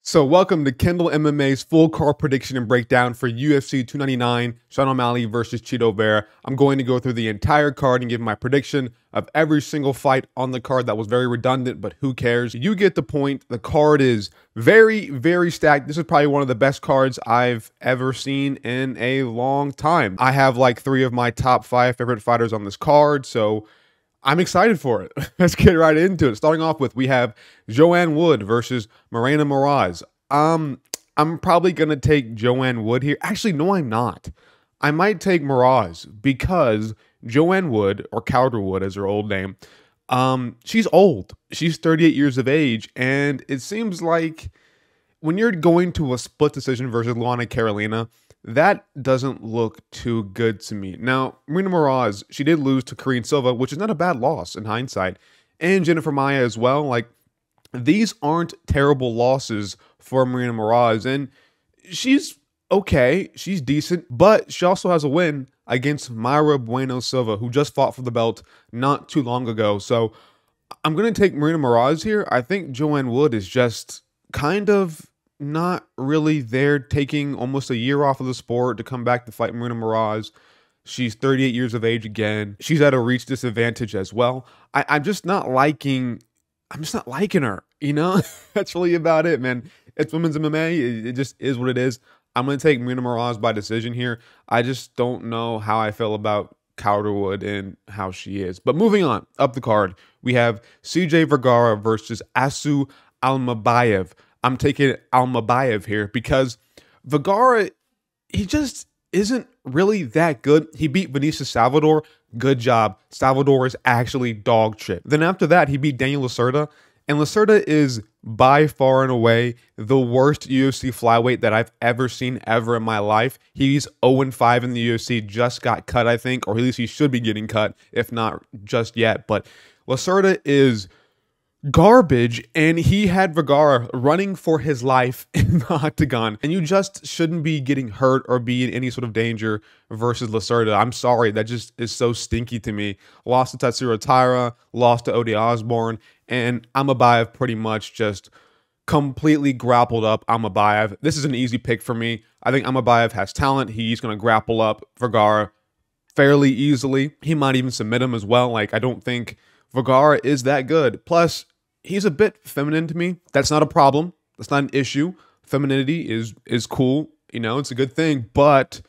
So welcome to Kendall MMA's full card prediction and breakdown for UFC 299, Sean O'Malley versus Chito Vera. I'm going to go through the entire card and give my prediction of every single fight on the card. That was very redundant, but who cares? You get the point. The card is very, very stacked. This is probably one of the best cards I've ever seen in a long time. I have like 3 of my top 5 favorite fighters on this card, so I'm excited for it. Let's get right into it. Starting off with, we have Joanne Wood versus Maryna Moroz. I'm probably going to take Joanne Wood here. Actually, no, I'm not. I might take Moroz because Joanne Wood, or Calderwood as her old name, she's old. She's 38 years of age, and it seems like when you're going to a split decision versus Luana Carolina, that doesn't look too good to me. Now, Maryna Moroz, she did lose to Karine Silva, which is not a bad loss in hindsight, and Jennifer Maia as well. Like, these aren't terrible losses for Maryna Moroz, and she's okay, she's decent, but she also has a win against Mayra Bueno Silva, who just fought for the belt not too long ago. So I'm going to take Maryna Moroz here. I think Joanne Wood is just kind of not really there, taking almost a year off of the sport to come back to fight Maryna Moroz. She's 38 years of age again. She's at a reach disadvantage as well. I'm just not liking her, you know? That's really about it, man. It's women's MMA. It just is what it is. I'm going to take Maryna Moroz by decision here. I just don't know how I feel about Calderwood and how she is. But moving on, up the card, we have CJ Vergara versus Asu Almabaev. I'm taking Almabaev here because Vergara, he just isn't really that good. He beat Vinicius Salvador. Good job. Salvador is actually dog shit. Then after that, he beat Daniel Lacerda. And Lacerda is by far and away the worst UFC flyweight that I've ever seen ever in my life. He's 0-5 in the UFC, just got cut, I think, or at least he should be getting cut, if not just yet. But Lacerda is garbage, and he had Vergara running for his life in the octagon, and you just shouldn't be getting hurt or be in any sort of danger versus Lacerda. I'm sorry, that just is so stinky to me. Lost to Tatsuro Taira, lost to Ode Osborne, and Almabaev pretty much just completely grappled up Almabaev. This is an easy pick for me. I think Almabaev has talent. He's going to grapple up Vergara fairly easily. He might even submit him as well. Like, I don't think Vergara is that good. Plus, he's a bit feminine to me. That's not a problem. That's not an issue. Femininity is cool. You know, it's a good thing. But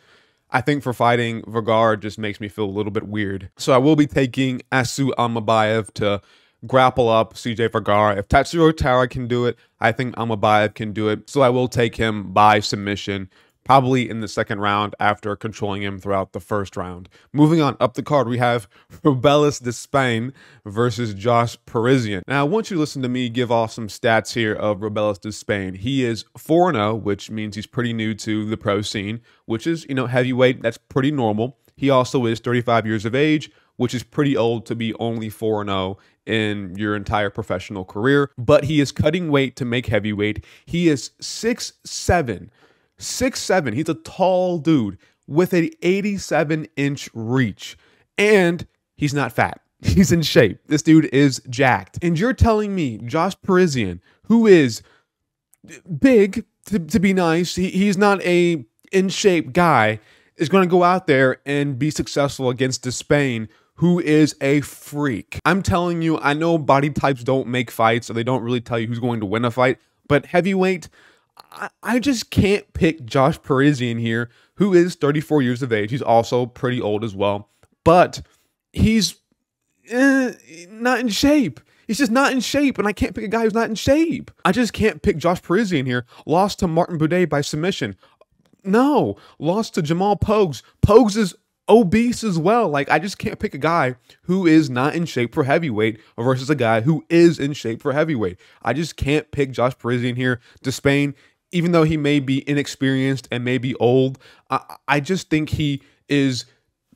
I think for fighting, Vergara just makes me feel a little bit weird. So I will be taking Asu Almabaev to grapple up CJ Vergara. If Tatsuro Taira can do it, I think Almabaev can do it. So I will take him by submission, probably in the second round after controlling him throughout the first round. Moving on up the card, we have Robelis Despaigne versus Josh Parisian. Now, I want you to listen to me give off some stats here of Robelis Despaigne. He is 4-0, which means he's pretty new to the pro scene, which is, you know, heavyweight. That's pretty normal. He also is 35 years of age, which is pretty old to be only 4-0 in your entire professional career. But he is cutting weight to make heavyweight. He is 6'7". 6'7". He's a tall dude with an 87-inch reach. And he's not fat. He's in shape. This dude is jacked. And you're telling me Josh Parisian, who is big, to be nice, he's not a in-shape guy, is going to go out there and be successful against Despaigne, who is a freak. I'm telling you, I know body types don't make fights, or they don't really tell you who's going to win a fight, but heavyweight, I just can't pick Josh Parisian here, who is 34 years of age. He's also pretty old as well, but he's not in shape. He's just not in shape, and I can't pick a guy who's not in shape. I just can't pick Josh Parisian here. Lost to Martin Boudet by submission. No, lost to Jamal Pogues. Pogues is obese as well. Like, I just can't pick a guy who is not in shape for heavyweight versus a guy who is in shape for heavyweight. I just can't pick Josh Parisian here. Despaigne, even though he may be inexperienced and may be old, I just think he is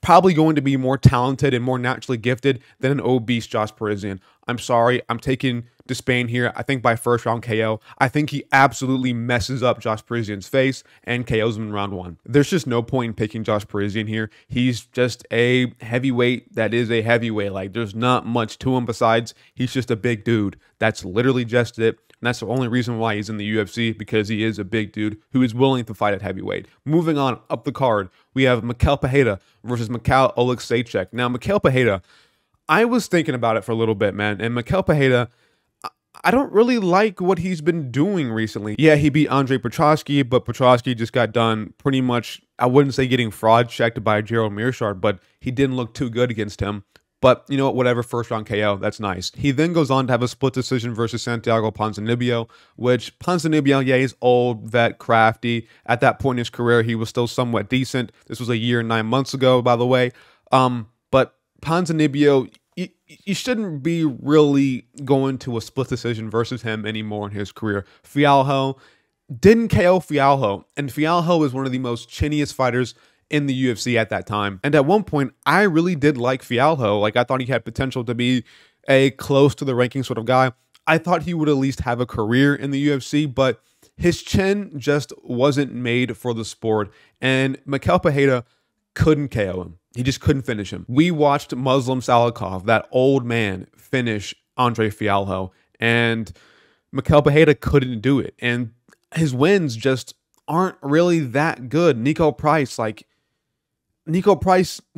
probably going to be more talented and more naturally gifted than an obese Josh Parisian. I'm sorry, I'm taking Despaigne here. I think by first round KO. I think he absolutely messes up Josh Parisian's face and KOs him in round 1. There's just no point in picking Josh Parisian here. He's just a heavyweight that is a heavyweight. Like, there's not much to him besides he's just a big dude. That's literally just it. And that's the only reason why he's in the UFC, because he is a big dude who is willing to fight at heavyweight. Moving on up the card, we have Michel Pereira versus Michal Oleksiejczuk. Now, Michel Pereira, I was thinking about it for a little bit, man. And Michel Pereira, I don't really like what he's been doing recently. Yeah, he beat Andre Petroski, but Petroski just got done pretty much, I wouldn't say getting fraud checked by Gerald Meerschaert, but he didn't look too good against him. But you know what, whatever, first round KO, that's nice. He then goes on to have a split decision versus Santiago Ponzinibbio, which Ponzinibbio, yeah, he's old, vet, crafty. At that point in his career, he was still somewhat decent. This was a year and 9 months ago, by the way. But Ponzinibbio, you shouldn't be really going to a split decision versus him anymore in his career. Fialho didn't KO Fialho, and Fialho is one of the most chinniest fighters in the UFC at that time. And at one point, I really did like Fialho. Like, I thought he had potential to be a close to the ranking sort of guy. I thought he would at least have a career in the UFC, but his chin just wasn't made for the sport. And Michel Pereira couldn't KO him. He just couldn't finish him. We watched Muslim Salikov, that old man, finish Andre Fialho, and Michel Pereira couldn't do it. And his wins just aren't really that good. Nico Price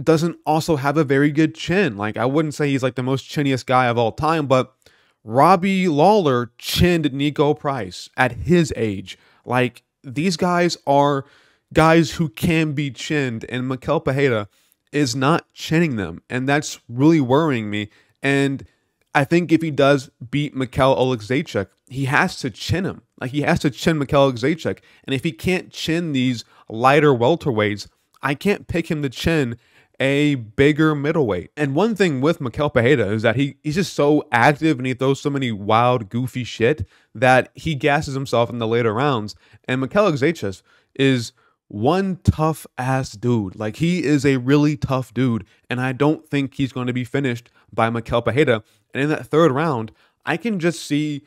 doesn't also have a very good chin. Like, I wouldn't say he's like the most chinniest guy of all time, but Robbie Lawler chinned Nico Price at his age. Like, these guys are guys who can be chinned, and Michel Pereira is not chinning them, and that's really worrying me. And I think if he does beat Michal Oleksiejczuk, he has to chin him. Like, he has to chin Michal Oleksiejczuk, and if he can't chin these lighter welterweights, I can't pick him to chin a bigger middleweight. And one thing with Michel Pereira is that he's just so active, and he throws so many wild, goofy shit that he gasses himself in the later rounds. And Michal Oleksiejczuk is one tough ass dude. Like, he is a really tough dude, and I don't think he's going to be finished by Michel Pereira. And in that third round, I can just see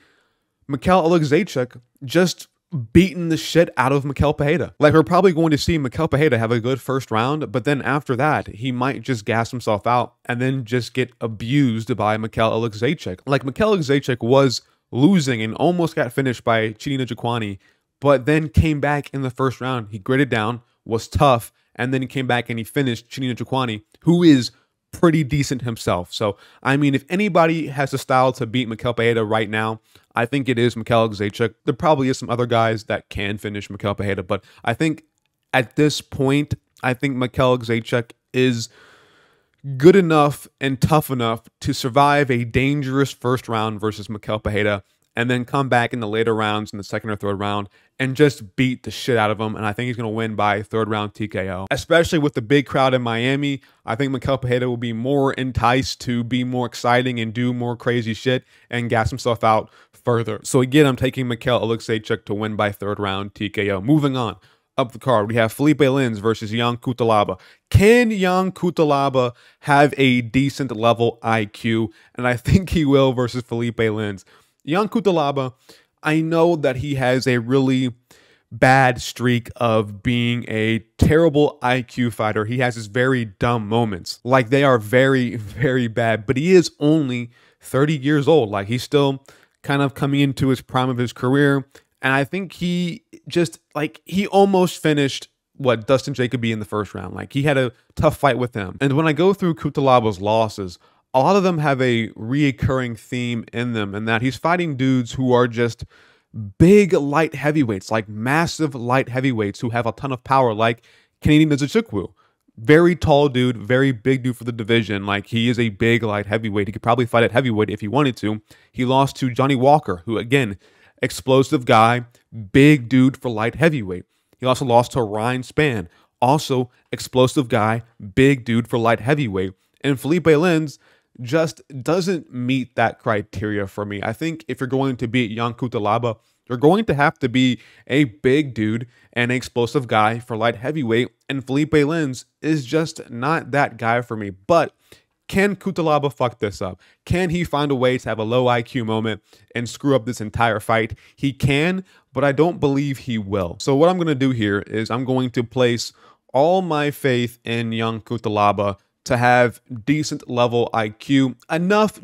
Michal Oleksiejczuk just beating the shit out of Michel Pereira. Like, we're probably going to see Michel Pereira have a good first round, but then after that, he might just gas himself out and then just get abused by Michal Oleksiejczuk. Like, Michal Oleksiejczuk was losing and almost got finished by Chidi Njokuani, but then came back in the first round. He gritted down, was tough, and then he came back and he finished Chidi Njokuani, who is pretty decent himself. So, I mean, if anybody has the style to beat Michel Pereira right now, I think it is Michal Oleksiejczuk. There probably is some other guys that can finish Michel Pereira, but I think at this point, I think Michal Oleksiejczuk is good enough and tough enough to survive a dangerous first round versus Michel Pereira, and then come back in the later rounds in the second or third round and just beat the shit out of him. And I think he's going to win by third round TKO. Especially with the big crowd in Miami, I think Michel Pereira will be more enticed to be more exciting and do more crazy shit and gas himself out further. So again, I'm taking Michal Oleksiejczuk to win by third round TKO. Moving on. Up the card, we have Philipe Lins versus Jan Cutelaba. Can Jan Cutelaba have a decent level IQ? And I think he will versus Philipe Lins. Jan Cutelaba, I know that he has a really bad streak of being a terrible IQ fighter. He has his very dumb moments. Like, they are very, very bad. But he is only 30 years old. Like, he's still kind of coming into his prime of his career. And I think he just, like, he almost finished, what, Dustin Jacoby in the first round. Like, he had a tough fight with him. And when I go through Cutelaba's losses, a lot of them have a reoccurring theme in them, and that he's fighting dudes who are just big light heavyweights, like massive light heavyweights who have a ton of power, like Canadian Nzechukwu. Very tall dude, very big dude for the division. Like, he is a big light heavyweight. He could probably fight at heavyweight if he wanted to. He lost to Johnny Walker, who, again, explosive guy, big dude for light heavyweight. He also lost to Ryan Spann, also explosive guy, big dude for light heavyweight. And Philipe Lins just doesn't meet that criteria for me. I think if you're going to beat Jan Cutelaba, you're going to have to be a big dude and an explosive guy for light heavyweight, and Philipe Lins is just not that guy for me. But can Cutelaba fuck this up? Can he find a way to have a low IQ moment and screw up this entire fight? He can, but I don't believe he will. So what I'm going to do here is I'm going to place all my faith in Jan Cutelaba to have decent level IQ,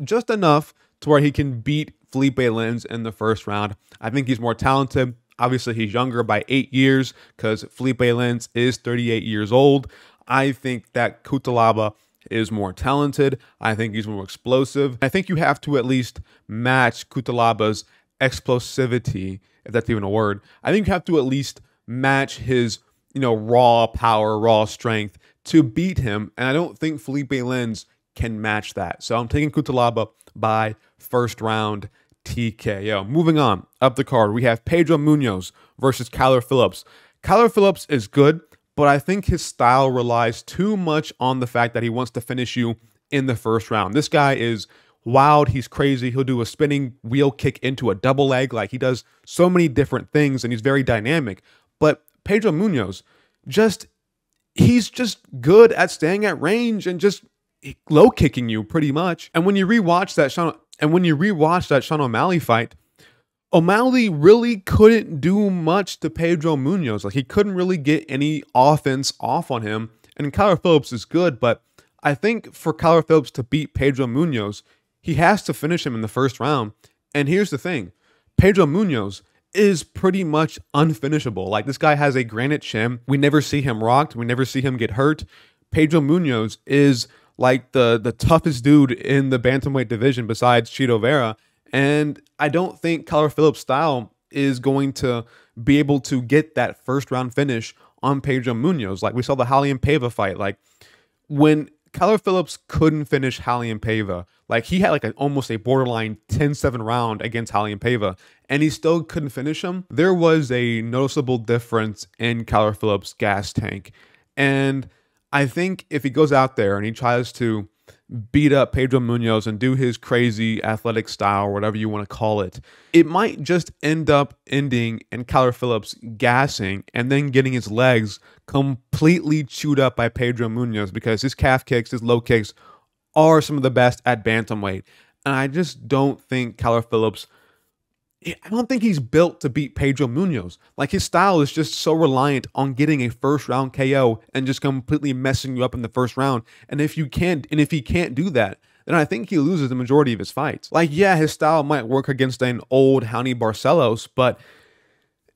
just enough to where he can beat Philipe Lins in the first round. I think he's more talented. Obviously, he's younger by 8 years because Philipe Lins is 38 years old. I think that Cutelaba is more talented. I think he's more explosive. I think you have to at least match Cutelaba's explosivity, if that's even a word. I think you have to at least match his, raw power, raw strength to beat him. And I don't think Philipe Lins can match that. So I'm taking Cutelaba by first round TKO. Moving on, up the card, we have Pedro Munhoz versus Kyler Phillips. Kyler Phillips is good, but I think his style relies too much on the fact that he wants to finish you in the first round. This guy is wild. He's crazy. He'll do a spinning wheel kick into a double leg. Like, he does so many different things, and he's very dynamic. But Pedro Munhoz, he's just good at staying at range and just low kicking you pretty much. And when you rewatch that Sean O'Malley fight, O'Malley really couldn't do much to Pedro Munhoz. Like, he couldn't really get any offense off on him. And Kyler Phillips is good, but I think for Kyler Phillips to beat Pedro Munhoz, he has to finish him in the first round. And here's the thing. Pedro Munhoz is pretty much unfinishable. Like, this guy has a granite chin. We never see him rocked. We never see him get hurt. Pedro Munhoz is like the toughest dude in the bantamweight division besides Chito Vera. And I don't think Kyler Phillips' style is going to be able to get that first round finish on Pedro Munhoz. Like, we saw the Raulian Paiva fight. Like, when Kyler Phillips couldn't finish Raulian Paiva, like, he had like almost a borderline 10-7 round against Raulian Paiva, and he still couldn't finish him. There was a noticeable difference in Kyler Phillips' gas tank. And I think if he goes out there and he tries to beat up Pedro Munhoz and do his crazy athletic style, or whatever you want to call it, it might just ending in Kyler Phillips gassing and then getting his legs completely chewed up by Pedro Munhoz, because his calf kicks, his low kicks are some of the best at bantamweight. And I just don't think Kyler Phillips, I don't think he's built to beat Pedro Munhoz. Like, his style is just so reliant on getting a first round KO and just completely messing you up in the first round. And if he can't do that, then I think he loses the majority of his fights. Like, yeah, his style might work against an old Raoni Barcelos, but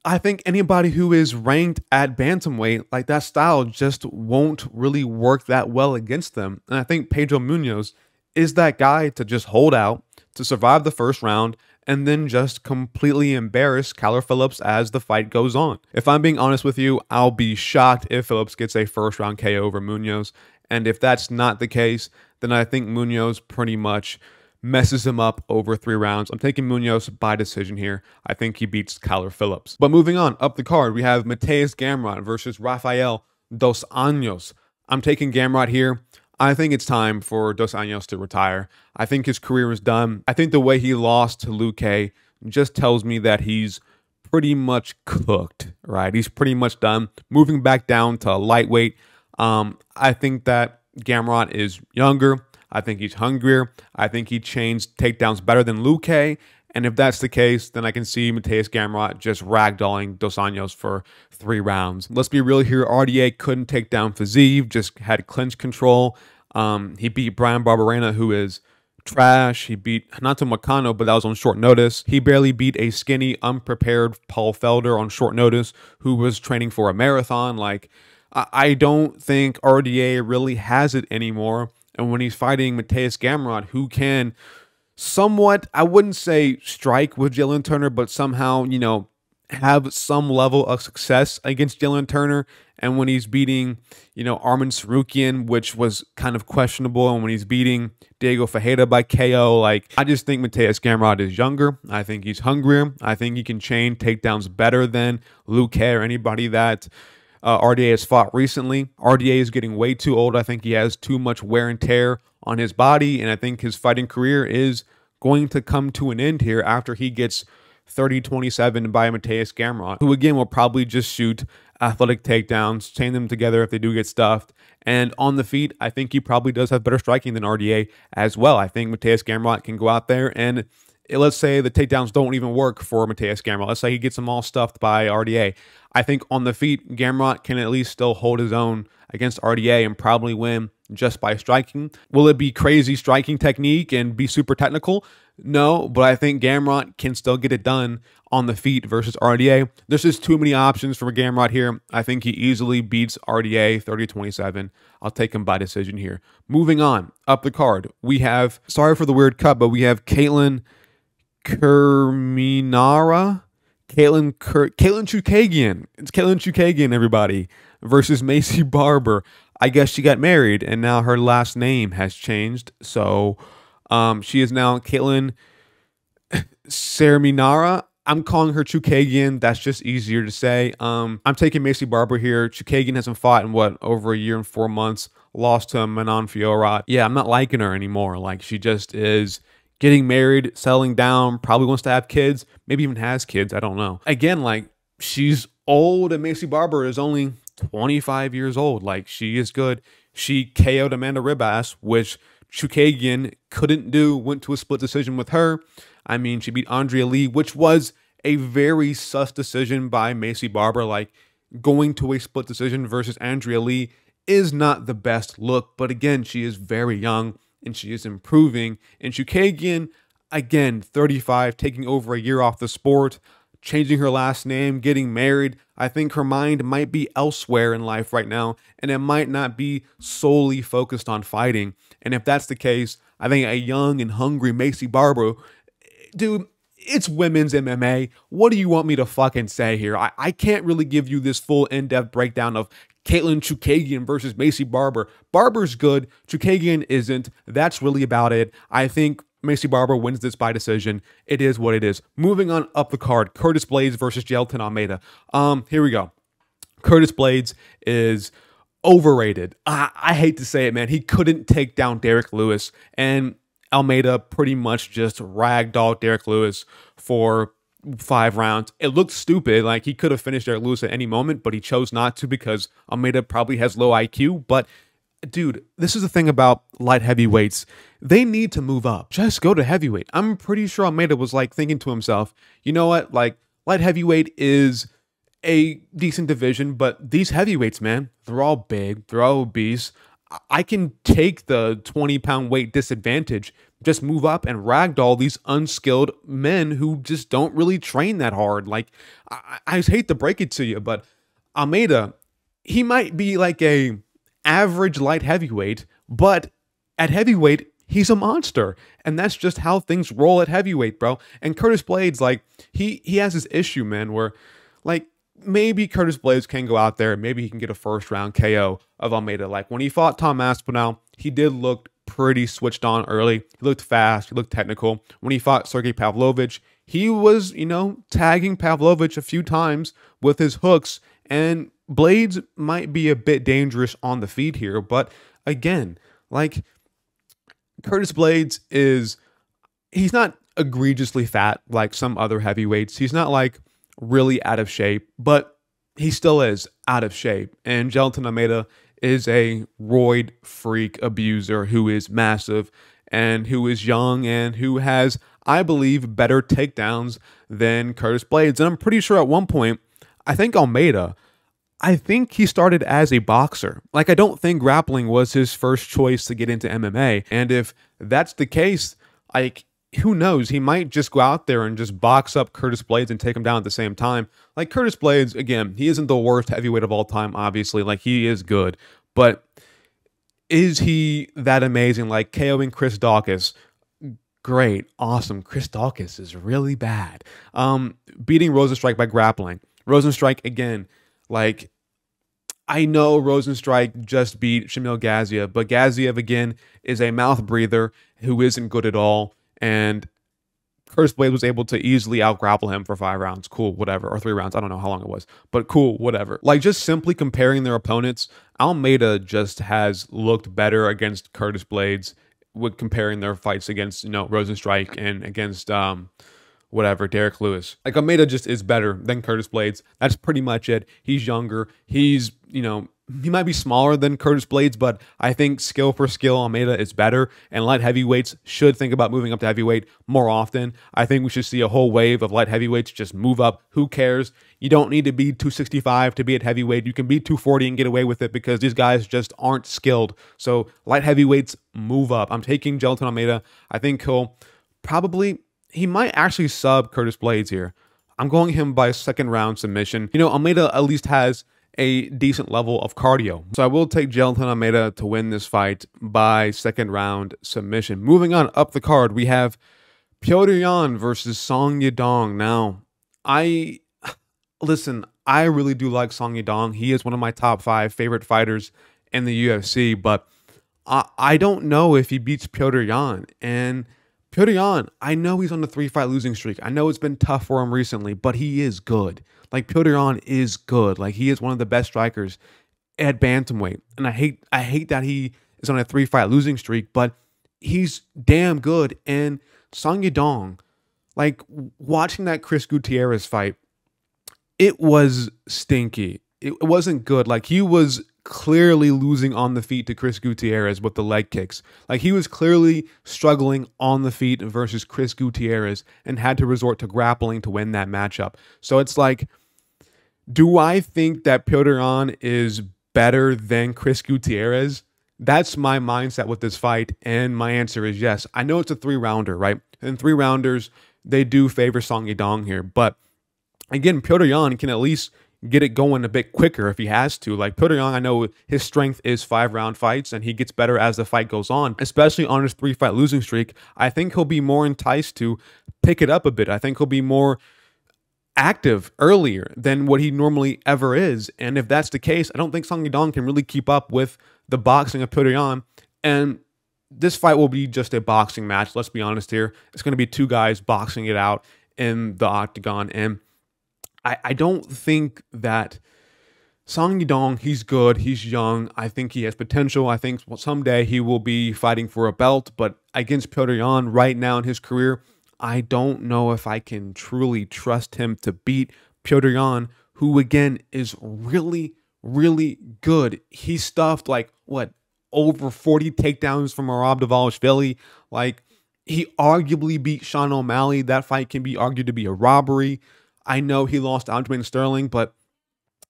I think anybody who is ranked at bantamweight, like, that style just won't really work that well against them. And I think Pedro Munhoz is that guy to just hold out, to survive the first round, and then just completely embarrass Kyler Phillips as the fight goes on. If I'm being honest with you, I'll be shocked if Phillips gets a first round KO over Munhoz. And if that's not the case, then I think Munhoz pretty much messes him up over 3 rounds. I'm taking Munhoz by decision here. I think he beats Kyler Phillips. But moving on, up the card, we have Mateusz Gamrot versus Rafael dos Anjos. I'm taking Gamrot here. I think it's time for Dos Anjos to retire. I think his career is done. I think the way he lost to Luque just tells me that he's pretty much cooked, right? He's pretty much done. Moving back down to lightweight, I think that Gamrot is younger. I think he's hungrier. I think he chains takedowns better than Luque. And if that's the case, then I can see Mateusz Gamrot just ragdolling Dos Anjos for 3 rounds. Let's be real here. RDA couldn't take down Fiziev, just had clinch control. He beat Brian Barberena, who is trash. He beat Renato Moicano, but that was on short notice. He barely beat a skinny, unprepared Paul Felder on short notice, who was training for a marathon. Like, I don't think RDA really has it anymore. And when he's fighting Mateusz Gamrot, who can somewhat, I wouldn't say strike with Jalen Turner, but somehow, have some level of success against Jalen Turner. And when he's beating, Arman Sarukian, which was kind of questionable, and when he's beating Diego Ferreira by KO, like, I just think Mateusz Gamrot is younger. I think he's hungrier. I think he can chain takedowns better than Luque or anybody that RDA has fought recently. RDA is getting way too old. I think he has too much wear and tear on his body, and I think his fighting career is going to come to an end here after he gets 30-27 by Mateusz Gamrot, who again will probably just shoot athletic takedowns, chain them together if they do get stuffed. And on the feet, I think he probably does have better striking than RDA as well. I think Mateusz Gamrot can go out there and let's say the takedowns don't even work for Mateusz Gamrot. Let's say he gets them all stuffed by RDA. I think on the feet, Gamrot can at least still hold his own against RDA and probably win just by striking. Will it be crazy striking technique and be super technical? No, but I think Gamrot can still get it done on the feet versus RDA. There's just too many options for Gamrot here. I think he easily beats RDA 30-27. I'll take him by decision here. Moving on, up the card, we have, sorry for the weird cut, but we have Katlyn Cerminara. Katlyn Chookagian. It's Katlyn Chookagian, everybody, versus Maycee Barber. I guess she got married, and now her last name has changed. So she is now Katlyn Cerminara. I'm calling her Chookagian. That's just easier to say. I'm taking Maycee Barber here. Chookagian hasn't fought in, what, over a year and 4 months. Lost to Manon Fiorot. Yeah, I'm not liking her anymore. Like, she just is getting married, settling down, probably wants to have kids, maybe even has kids, I don't know. Again, like, she's old, and Maycee Barber is only 25 years old. Like, she is good. She KO'd Amanda Ribas, which Chookagian couldn't do, went to a split decision with her. I mean, she beat Andrea Lee, which was a very sus decision by Maycee Barber. Like, going to a split decision versus Andrea Lee is not the best look, but again, she is very young, and she is improving. And Chookagian, again, 35, taking over a year off the sport, changing her last name, getting married. I think her mind might be elsewhere in life right now, and it might not be solely focused on fighting. And if that's the case, I think a young and hungry Maycee Barber, dude, it's women's MMA. What do you want me to fucking say here? I can't really give you this full in-depth breakdown of Katlyn Chookagian versus Maycee Barber. Barber's good. Chookagian isn't. That's really about it. I think Maycee Barber wins this by decision. It is what it is. Moving on up the card, Curtis Blaydes versus Jailton Almeida. Here we go. Curtis Blaydes is overrated. I hate to say it, man. He couldn't take down Derek Lewis, and Almeida pretty much just ragdolled Derek Lewis for 5 rounds. It looked stupid. Like, he could have finished Derek Lewis at any moment, but he chose not to because Almeida probably has low IQ. But dude, this is the thing about light heavyweights. They need to move up. Just go to heavyweight. I'm pretty sure Almeida was like thinking to himself, you know what? Like, light heavyweight is a decent division, but these heavyweights, man, they're all big. They're all obese. I can take the 20-pound weight disadvantage, just move up and ragdoll these unskilled men who just don't really train that hard. Like, I hate to break it to you, but Almeida, he might be like a average light heavyweight, but at heavyweight, he's a monster. And that's just how things roll at heavyweight, bro. And Curtis Blaydes, like, he has this issue, man, where, like, maybe Curtis Blaydes can go out there, maybe he can get a first-round KO of Almeida. Like, when he fought Tom Aspinall, he did look pretty switched on early. He looked fast. He looked technical. When he fought Sergey Pavlovich, he was, you know, tagging Pavlovich a few times with his hooks, and Blaydes might be a bit dangerous on the feet here. But again, like, Curtis Blaydes he's not egregiously fat like some other heavyweights. He's not like really out of shape, but he still is out of shape. And Jailton Almeida is a roid freak abuser who is massive and who is young and who has, I believe, better takedowns than Curtis Blaydes. And I'm pretty sure at one point, I think he started as a boxer. Like, I don't think grappling was his first choice to get into MMA. And if that's the case, like, who knows? He might just go out there and just box up Curtis Blaydes and take him down at the same time. Like, Curtis Blaydes, again, he isn't the worst heavyweight of all time, obviously. Like, he is good. But is he that amazing? Like, KOing Chris Daukaus, great, awesome. Chris Daukaus is really bad. Beating Rosenstrike by grappling. Rosenstrike, again, like, I know Rosenstrike just beat Shamil Gaziev, but Gaziev, again, is a mouth breather who isn't good at all. And Curtis Blaydes was able to easily out-grapple him for 5 rounds. Cool, whatever. Or 3 rounds. I don't know how long it was. But cool, whatever. Like, just simply comparing their opponents, Almeida just has looked better against Curtis Blaydes with comparing their fights against, you know, Rosenstrike and against, whatever, Derek Lewis. Like, Almeida just is better than Curtis Blaydes. That's pretty much it. He's younger. He's, you know, he might be smaller than Curtis Blades, but I think skill for skill, Almeida is better, and light heavyweights should think about moving up to heavyweight more often. I think we should see a whole wave of light heavyweights just move up. Who cares? You don't need to be 265 to be at heavyweight. You can be 240 and get away with it because these guys just aren't skilled. So light heavyweights move up. I'm taking Jailton Almeida. I think he might actually sub Curtis Blades here. I'm going him by second round submission. You know, Almeida at least has a decent level of cardio. So I will take Jailton Almeida to win this fight by second round submission. Moving on up the card, we have Petr Yan versus Song Yadong. Now, listen, I really do like Song Yadong. He is one of my top 5 favorite fighters in the UFC, but I don't know if he beats Petr Yan. And Petr Yan, I know he's on a 3-fight losing streak. I know it's been tough for him recently, but he is good. Like, Petr Yan is good. Like, he is one of the best strikers at bantamweight. And I hate that he is on a 3-fight losing streak, but he's damn good. And Song Yadong, like, watching that Chris Gutierrez fight, it was stinky. It wasn't good. Like, he was clearly losing on the feet to Chris Gutierrez with the leg kicks. Like, he was clearly struggling on the feet versus Chris Gutierrez and had to resort to grappling to win that matchup. So it's like, do I think that Petr Yan is better than Chris Gutierrez? That's my mindset with this fight, and my answer is yes. I know it's a 3-rounder, right? And 3-rounders, they do favor Song Yadong here, but again, Petr Yan can at least get it going a bit quicker if he has to. Like, Petr Yan, I know his strength is 5-round fights, and he gets better as the fight goes on, especially on his 3-fight losing streak. I think he'll be more enticed to pick it up a bit. I think he'll be more active earlier than what he normally ever is. And if that's the case, I don't think Song Yadong can really keep up with the boxing of Petr Yan. And this fight will be just a boxing match. Let's be honest here. It's going to be 2 guys boxing it out in the octagon. And I don't think that Song Yadong, he's good. He's young. I think he has potential. I think someday he will be fighting for a belt. But against Petr Yan right now in his career, I don't know if I can truly trust him to beat Petr Yan, who, again, is really, really good. He stuffed, like, what, over 40 takedowns from Robelis. Like, he arguably beat Sean O'Malley. That fight can be argued to be a robbery. I know he lost Aljamain Sterling, but,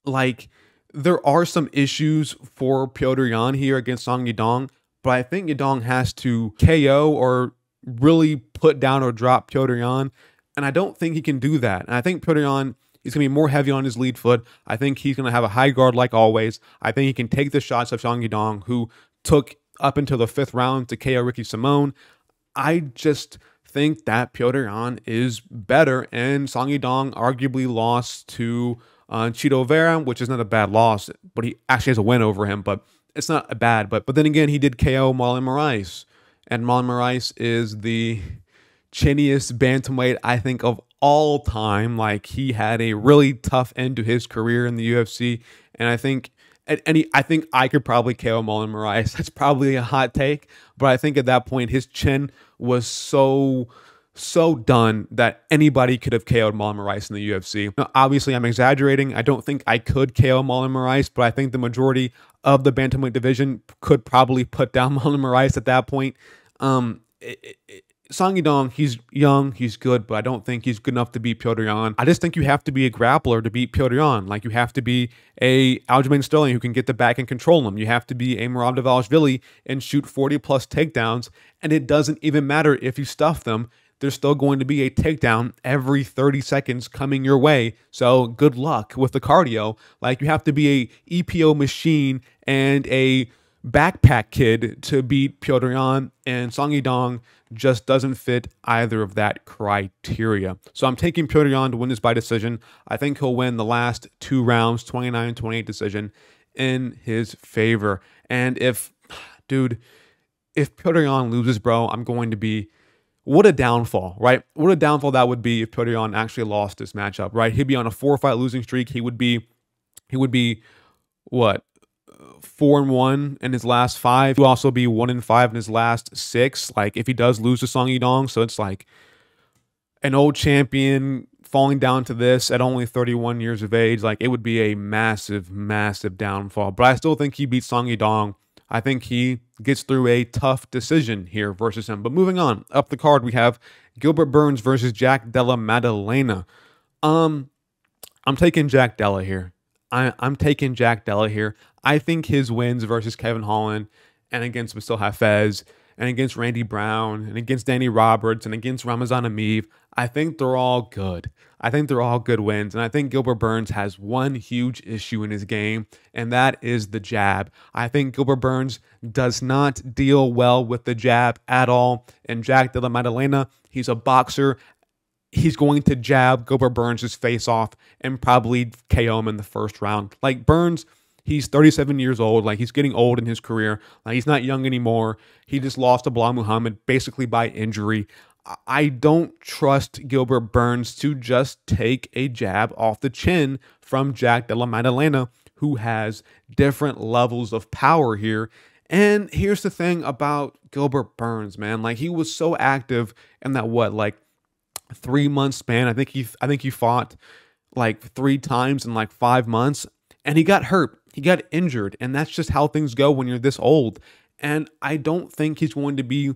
like, there are some issues for Petr Yan here against Song Yadong, but I think Yadong has to KO or really put down or drop Petr Yan, and I don't think he can do that. And I think Petr Yan, he's going to be more heavy on his lead foot. I think he's going to have a high guard like always. I think he can take the shots of Song Yadong, who took up until the 5th round to KO Ricky Simon. I just think that Petr Yan is better, and Song Yadong arguably lost to Chito Vera, which is not a bad loss, but he actually has a win over him, but it's not a bad. But then again, he did KO Marlon Moraes. And Marlon Moraes is the chinniest bantamweight, I think, of all time. Like, he had a really tough end to his career in the UFC. And I think I could probably KO Marlon Moraes. That's probably a hot take. But I think at that point, his chin was so done that anybody could have KO'd Marlon Moraes in the UFC. Now, obviously, I'm exaggerating. I don't think I could KO Marlon Moraes, but I think the majority of the bantamweight division could probably put down Marlon Moraes at that point. Song Yadong, he's young, he's good, but I don't think he's good enough to beat Petr Yan. I just think you have to be a grappler to beat Petr Yan. Like, you have to be a Aljamain Sterling who can get the back and control him. You have to be a Robelis and shoot 40-plus takedowns, and it doesn't even matter if you stuff them. There's still going to be a takedown every 30 seconds coming your way. So good luck with the cardio. Like, you have to be a EPO machine and a backpack kid to beat Petr Yan, and Song Yadong just doesn't fit either of that criteria. So I'm taking Petr Yan to win this by decision. I think he'll win the last 2 rounds, 29-28 decision in his favor. And if Petr Yan loses, bro, I'm going to be, what a downfall, right? What a downfall that would be if Petr Yan actually lost this matchup, right? He'd be on a 4-fight losing streak. He would be what? 4-1 in his last 5. He'll also be 1-5 in his last 6. Like, if he does lose to Song Yadong, so it's like an old champion falling down to this at only 31 years of age, like, it would be a massive, massive downfall. But I still think he beats Song Yadong. I think he gets through a tough decision here versus him. But moving on, up the card, we have Gilbert Burns versus Jack Della Maddalena. I'm taking Jack Della here. I'm taking Jack Della here. I think his wins versus Kevin Holland and against Michel Hafez and against Randy Brown and against Danny Roberts and against Ramazan Ameev, I think they're all good. I think they're all good wins. And I think Gilbert Burns has one huge issue in his game, and that is the jab. I think Gilbert Burns does not deal well with the jab at all. And Jack Della Maddalena, he's a boxer. He's going to jab Gilbert Burns' face off and probably KO him in the first round. Like, Burns, he's 37 years old. Like, he's getting old in his career. Like, he's not young anymore. He just lost to Bilal Muhammad basically by injury. I don't trust Gilbert Burns to just take a jab off the chin from Jack Della Maddalena, who has different levels of power here. And here's the thing about Gilbert Burns, man. Like, he was so active in that, 3-month span. I think he fought like 3 times in like 5 months, and he got hurt. He got injured, and that's just how things go when you're this old. And I don't think he's going to be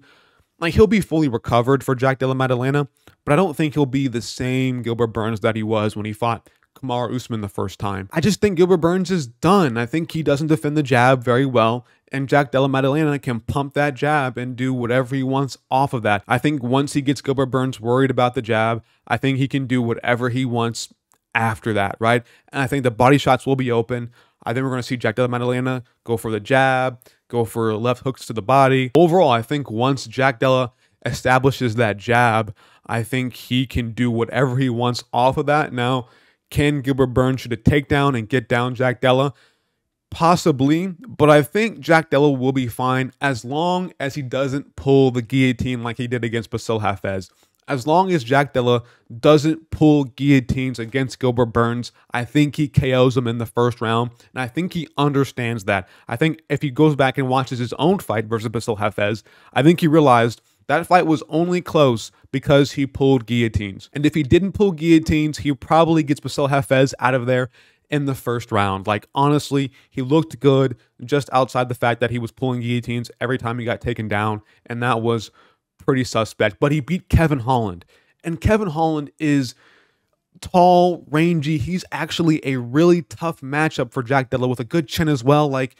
like, he'll be fully recovered for Jack Della Maddalena, but I don't think he'll be the same Gilbert Burns that he was when he fought Kamaru Usman the first time. I just think Gilbert Burns is done. I think he doesn't defend the jab very well, and Jack Della Maddalena can pump that jab and do whatever he wants off of that. I think once he gets Gilbert Burns worried about the jab, I think he can do whatever he wants after that, right? And I think the body shots will be open. I think we're going to see Jack Della Maddalena go for the jab, go for left hooks to the body. Overall, I think once Jack Della establishes that jab, I think he can do whatever he wants off of that. Now, can Gilbert Burns shoot a takedown and get down Jack Della? Possibly, but I think Jack Della will be fine as long as he doesn't pull the guillotine like he did against Michel Hafez. As long as Jack Della doesn't pull guillotines against Gilbert Burns, I think he KOs him in the first round, and I think he understands that. I think if he goes back and watches his own fight versus Michel Hafez, I think he realized that fight was only close because he pulled guillotines. And if he didn't pull guillotines, he probably gets Michel Hafez out of there in the first round. Like, honestly, he looked good just outside the fact that he was pulling guillotines every time he got taken down, and that was pretty suspect. But he beat Kevin Holland, and Kevin Holland is tall, rangy. He's actually a really tough matchup for Jack Della with a good chin as well. Like,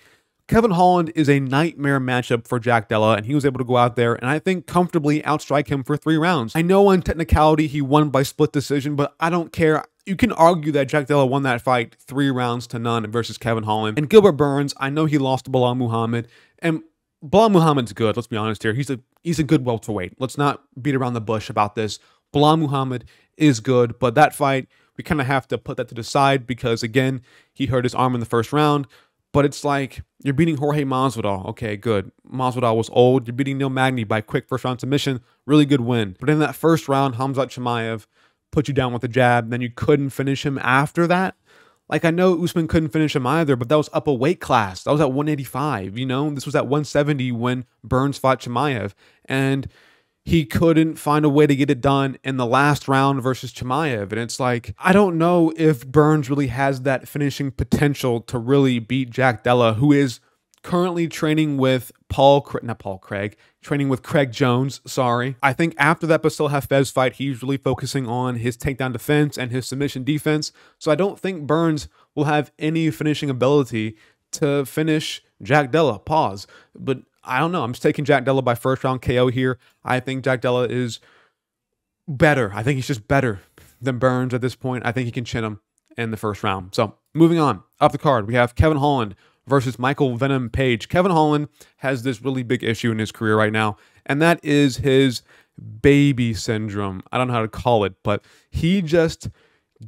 Kevin Holland is a nightmare matchup for Jack Della, and he was able to go out there and I think comfortably outstrike him for 3 rounds. I know on technicality he won by split decision, but I don't care. You can argue that Jack Della won that fight 3 rounds to none versus Kevin Holland. And Gilbert Burns, I know he lost to Bilal Muhammad, and Bilal Muhammad's good. Let's be honest here. He's a good welterweight. Let's not beat around the bush about this. Bilal Muhammad is good, but that fight, we kind of have to put that to the side because, again, he hurt his arm in the first round. But it's like, you're beating Jorge Masvidal. Okay, good. Masvidal was old. You're beating Neil Magny by quick first-round submission. Really good win. But in that first round, Khamzat Chimaev put you down with a jab. Then you couldn't finish him after that. Like, I know Usman couldn't finish him either, but that was up a weight class. That was at 185, you know? This was at 170 when Burns fought Chimaev. And he couldn't find a way to get it done in the last round versus Chimaev. And it's like, I don't know if Burns really has that finishing potential to really beat Jack Della, who is currently training with training with Craig Jones, sorry. I think after that Michel Hafez fight, he's really focusing on his takedown defense and his submission defense. So I don't think Burns will have any finishing ability to finish Jack Della. Pause. But I don't know. I'm just taking Jack Della by first round KO here. I think Jack Della is better. I think he's just better than Burns at this point. I think he can chin him in the first round. So moving on, up the card, we have Kevin Holland versus Michael Venom Page. Kevin Holland has this really big issue in his career right now, and that is his baby syndrome. I don't know how to call it, but he just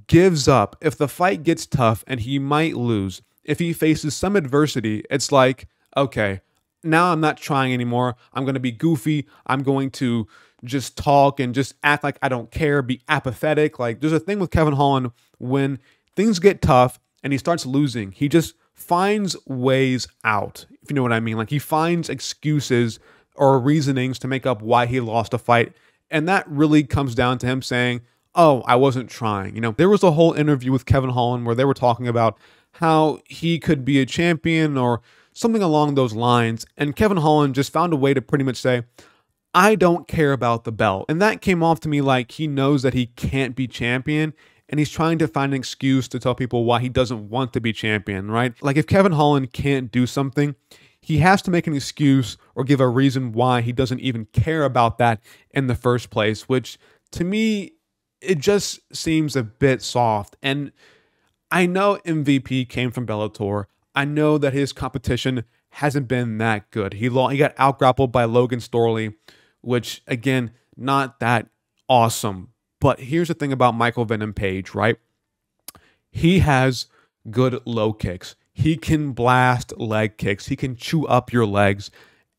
gives up. If the fight gets tough and he might lose, if he faces some adversity, it's like, okay, now I'm not trying anymore. I'm going to be goofy. I'm going to just talk and just act like I don't care, be apathetic. Like, there's a thing with Kevin Holland when things get tough and he starts losing, he just finds ways out, if you know what I mean. Like, he finds excuses or reasonings to make up why he lost a fight. And that really comes down to him saying, oh, I wasn't trying. You know, there was a whole interview with Kevin Holland where they were talking about how he could be a champion or something along those lines. And Kevin Holland just found a way to pretty much say, I don't care about the belt. And that came off to me like he knows that he can't be champion and he's trying to find an excuse to tell people why he doesn't want to be champion, right? Like if Kevin Holland can't do something, he has to make an excuse or give a reason why he doesn't even care about that in the first place, which to me, it just seems a bit soft. And I know MVP came from Bellator. I know that his competition hasn't been that good. He got out-grappled by Logan Storley, which, again, not that awesome. But here's the thing about Michael Venom Page, right? He has good low kicks. He can blast leg kicks. He can chew up your legs.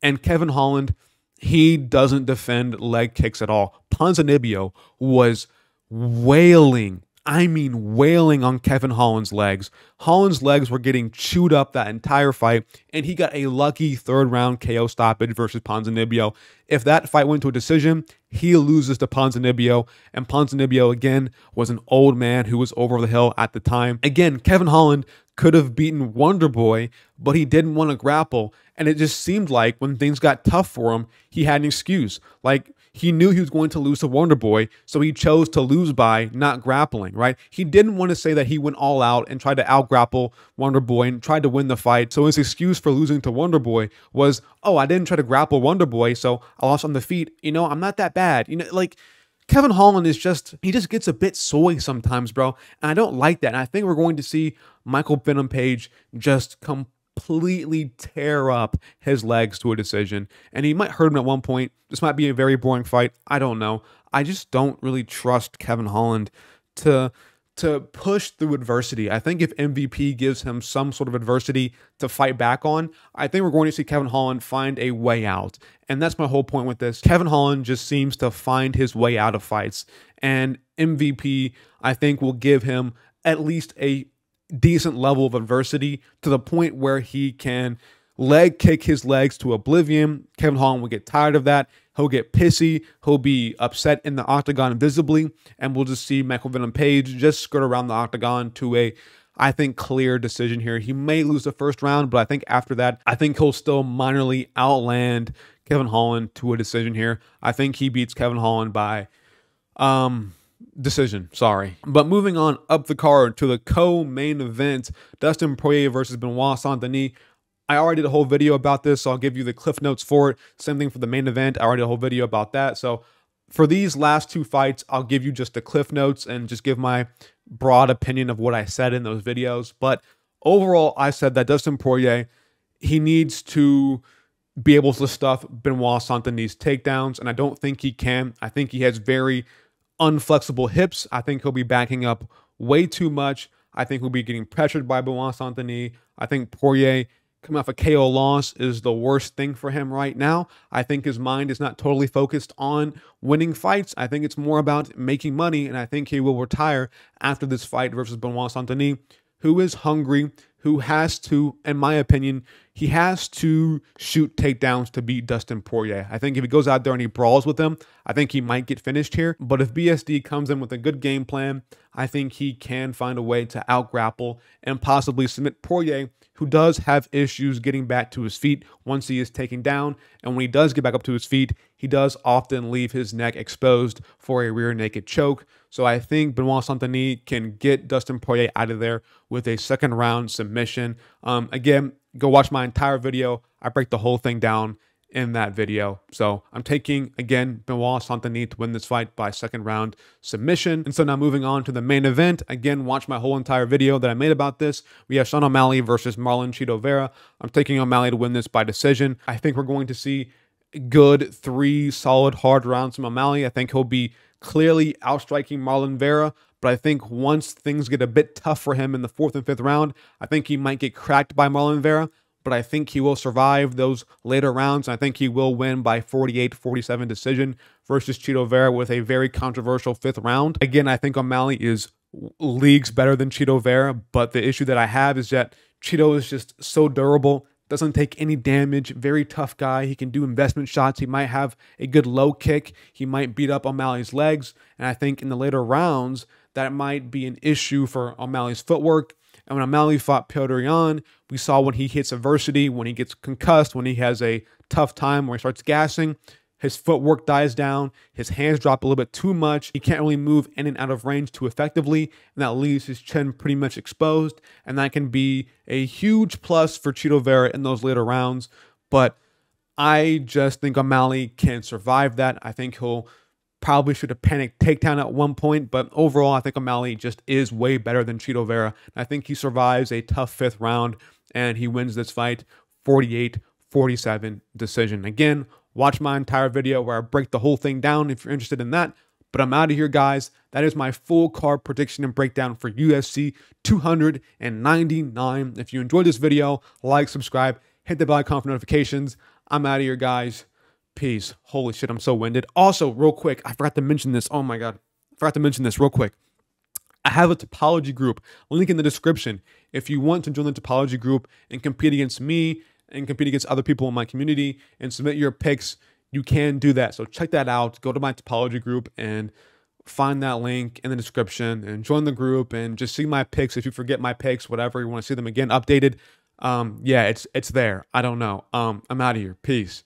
And Kevin Holland, he doesn't defend leg kicks at all. Ponzinibbio was wailing, I mean wailing on Kevin Holland's legs. Holland's legs were getting chewed up that entire fight, and he got a lucky third-round KO stoppage versus Ponzinibbio. If that fight went to a decision, he loses to Ponzinibbio, and Ponzinibbio, again, was an old man who was over the hill at the time. Again, Kevin Holland could have beaten Wonderboy, but he didn't want to grapple, and it just seemed like when things got tough for him, he had an excuse. Like, he knew he was going to lose to Wonderboy, so he chose to lose by not grappling, right? He didn't want to say that he went all out and tried to out-grapple Wonderboy and tried to win the fight. So his excuse for losing to Wonderboy was, oh, I didn't try to grapple Wonderboy, so I lost on the feet. You know, I'm not that bad. You know, like, Kevin Holland is just, he just gets a bit soy sometimes, bro. And I don't like that. And I think we're going to see Michael Venom Page just completely tear up his legs to a decision, and he might hurt him at one point. This might be a very boring fight. I don't know. I just don't really trust Kevin Holland to push through adversity. I think if MVP gives him some sort of adversity to fight back on, I think we're going to see Kevin Holland find a way out. And that's my whole point with this. Kevin Holland just seems to find his way out of fights, and MVP, I think, will give him at least a decent level of adversity to the point where he can leg kick his legs to oblivion. Kevin Holland will get tired of that. He'll get pissy. He'll be upset in the octagon visibly, and we'll just see Michael Venom Page just skirt around the octagon to a, I think, clear decision here. He may lose the first round, but I think after that, I think he'll still minorly outland Kevin Holland to a decision here. I think he beats Kevin Holland by decision, sorry. But moving on up the card to the co-main event, Dustin Poirier versus Benoit Saint-Denis. I already did a whole video about this, so I'll give you the cliff notes for it. Same thing for the main event. I already did a whole video about that. So for these last two fights, I'll give you just the cliff notes and just give my broad opinion of what I said in those videos. But overall, I said that Dustin Poirier, he needs to be able to stuff Benoit Saint-Denis' takedowns, and I don't think he can. I think he has very unflexible hips. I think he'll be backing up way too much. I think he'll be getting pressured by Benoit Saint-Denis. I think Poirier coming off a KO loss is the worst thing for him right now. I think his mind is not totally focused on winning fights. I think it's more about making money, and I think he will retire after this fight versus Benoit Saint-Denis, who is hungry, who has to, in my opinion, he has to shoot takedowns to beat Dustin Poirier. I think if he goes out there and he brawls with him, I think he might get finished here. But if BSD comes in with a good game plan, I think he can find a way to out-grapple and possibly submit Poirier, who does have issues getting back to his feet once he is taken down. And when he does get back up to his feet, he does often leave his neck exposed for a rear naked choke. So I think Benoit Saint-Denis can get Dustin Poirier out of there with a second round submission. Again, go watch my entire video. I break the whole thing down in that video. So I'm taking, again, Benoit Saint-Denis to win this fight by second round submission. And so now moving on to the main event. Again, watch my whole entire video that I made about this. We have Sean O'Malley versus Marlon Vera. I'm taking O'Malley to win this by decision. I think we're going to see good 3 solid hard rounds from O'Malley. I think he'll be clearly outstriking Marlon Vera. But I think once things get a bit tough for him in the 4th and 5th round, I think he might get cracked by Marlon Vera. But I think he will survive those later rounds. I think he will win by 48-47 decision versus Vera with a very controversial 5th round. Again, I think O'Malley is leagues better than Vera, but the issue that I have is that Cheeto is just so durable doesn't take any damage, very tough guy. He can do investment shots. He might have a good low kick. He might beat up O'Malley's legs. And I think in the later rounds, that might be an issue for O'Malley's footwork. And when O'Malley fought Pereira, we saw when he hits adversity, when he gets concussed, when he has a tough time, where he starts gassing, his footwork dies down, his hands drop a little bit too much. He can't really move in and out of range too effectively, and that leaves his chin pretty much exposed, and that can be a huge plus for Chito Vera in those later rounds. But I just think O'Malley can survive that. I think he'll probably shoot a panic takedown at one point, but overall, I think O'Malley just is way better than Chito Vera. I think he survives a tough 5th round, and he wins this fight 48-47 decision. Again, watch my entire video where I break the whole thing down if you're interested in that. But I'm out of here, guys. That is my full card prediction and breakdown for UFC 299. If you enjoyed this video, like, subscribe, hit the bell icon for notifications. I'm out of here, guys. Peace. Holy shit, I'm so winded. Also, real quick, I forgot to mention this. Oh my God. I forgot to mention this real quick. I have a Topology group. Link in the description. If you want to join the Topology group and compete against me and compete against other people in my community and submit your picks, you can do that. So check that out. Go to my Topology group and find that link in the description and join the group and just see my picks. If you forget my picks, whatever, you want to see them again updated, yeah, it's there. I don't know. I'm out of here. Peace.